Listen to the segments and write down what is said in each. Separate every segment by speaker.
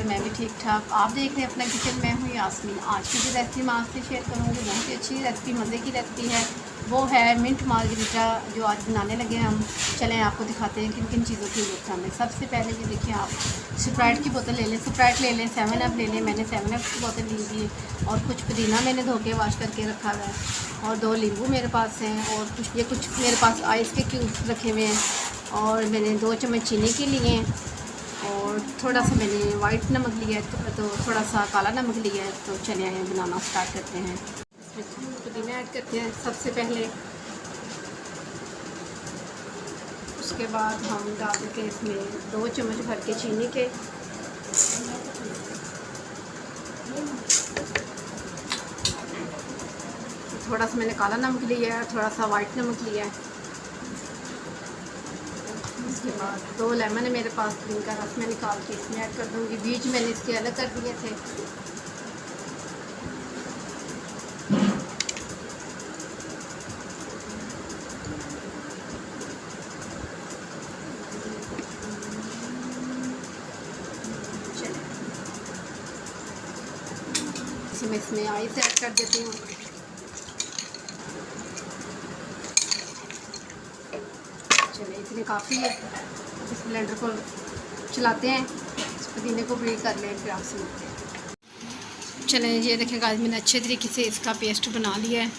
Speaker 1: मैं भी ठीक ठाक। आप देख रहे हैं अपना किचन, मैं हूँ यास्मीन। आज की जो रेसिपी मैं आपसे शेयर करूँगी बहुत ही अच्छी रेसिपी, मज़े की रेसिपी है। वो है मिंट मार्गरीटा, जो आज बनाने लगे हम। चलें आपको दिखाते हैं किन किन चीज़ों की ज़रूरत है हमें। सबसे पहले ये देखिए, आप स्प्राइट की बोतल ले लें, स्प्राइट ले लें, 7 अप ले लें। मैंने 7 अप की बोतल ली हुई है। और कुछ पुदीना मैंने धो के वाश करके रखा हुआ है। और 2 नींबू मेरे पास हैं। और कुछ मेरे पास आइस के क्यूब्स रखे हुए हैं। और मैंने 2 चम्मच चीनी के लिए हैं। और थोड़ा सा मैंने वाइट नमक लिया है, तो थोड़ा सा काला नमक लिया है। तो चलिए आइए बनाना स्टार्ट करते हैं। इसमें पुदीना ऐड करते हैं सबसे पहले। उसके बाद हम डाल देते हैं इसमें 2 चम्मच भर के चीनी के। थोड़ा सा मैंने काला नमक लिया है, थोड़ा सा वाइट नमक लिया है। उसके बाद 2 लेमन है मेरे पास, जिनका रस मैं निकाल के इसमें ऐड कर दूँगी। बीज मैंने इसके अलग कर दिए थे। मैं इसमें आइस ऐड कर देती हूँ। चलिए इतनी काफ़ी है। इस ब्लेंडर को चलाते हैं, इस पुदीने को ब्लेंड कर लें, फिर आपसे मिलते हैं। चलें ये देखें आज मैंने अच्छे तरीके से इसका पेस्ट बना लिया है।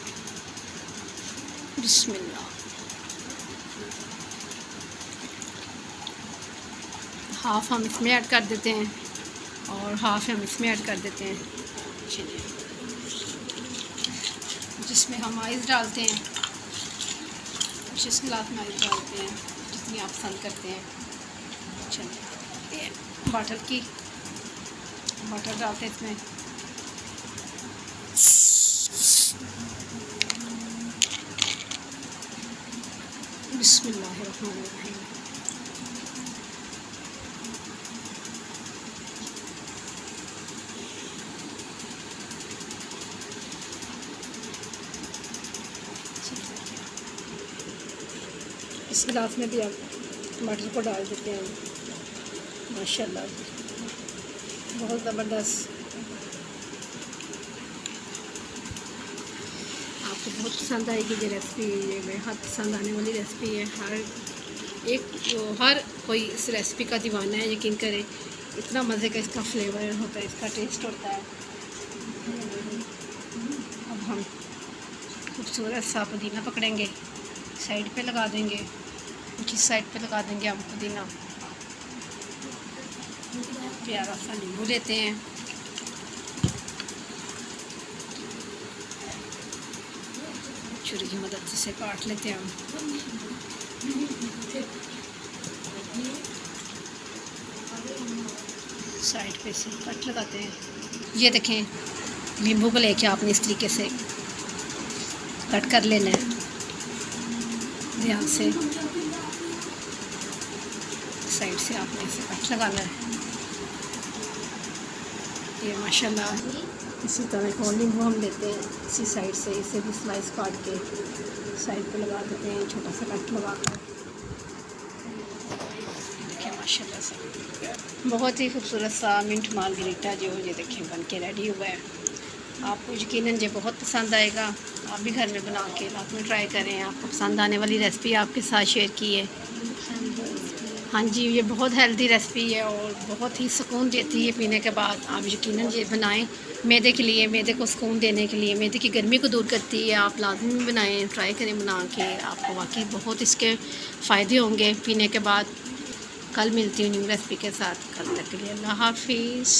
Speaker 1: बिस्मिल्लाह। हाफ़ हम इसमें ऐड कर देते हैं और हाफ़ हम इसमें ऐड कर देते हैं। चलिए जिसमें हम आइस डालते हैं, 6 गिलास में आइस डालते हैं, जितनी आप पसंद करते हैं। चलिए बटर डालते हैं इसमें। बिस्मिल्लाहिर्रहमानिर्रहीम। इस गिलास में भी आप टमाटर को डाल देते हैं। माशाल्लाह बहुत ज़बरदस्त। आपको बहुत पसंद आएगी ये रेसिपी। ये बेहद पसंद आने वाली रेसिपी है। हर कोई इस रेसिपी का दीवाना है, यकीन करें। इतना मज़े का इसका फ्लेवर होता है, इसका टेस्ट होता है। अब हम खूबसूरत सा पुदीना पकड़ेंगे, साइड पे लगा देंगे। किस साइड पे लगा देंगे हम पुदीना। प्यारा सा नींबू लेते हैं। छुरी की मदद से काट लेते हैं हम। साइड पे से कट लगाते हैं। ये देखें, नींबू को लेके आपने इस तरीके से कट कर लेना है ध्यान से। साइड से आपने इसे कट लगाना है। ये माशाल्लाह। इसी तरह एक और नींबू हम लेते हैं, इसी साइड से इसे भी स्लाइस काट के साइड पे लगा देते हैं, छोटा सा कट लगा कर। देखिए माशाल्लाह से बहुत ही खूबसूरत सा मिंट मार्गरीटा जो ये देखें बन के रेडी हुआ है। आपको यकीनन ये बहुत पसंद आएगा। आप भी घर में बना के लाजमी ट्राई करें। आपको पसंद आने वाली रेसिपी आपके साथ शेयर की है। हाँ जी, ये बहुत हेल्दी रेसिपी है और बहुत ही सुकून देती है पीने के बाद। आप यकीनन ये बनाएं मैदे के लिए, मैदे को सुकून देने के लिए, मैदे की गर्मी को दूर करती है। आप लाजमी बनाएं, ट्राई करें बना के। आपको वाकई बहुत इसके फ़ायदे होंगे पीने के बाद। कल मिलती हूँ न्यू रेसिपी के साथ। कल तक के लिए अल्लाह हाफिज़।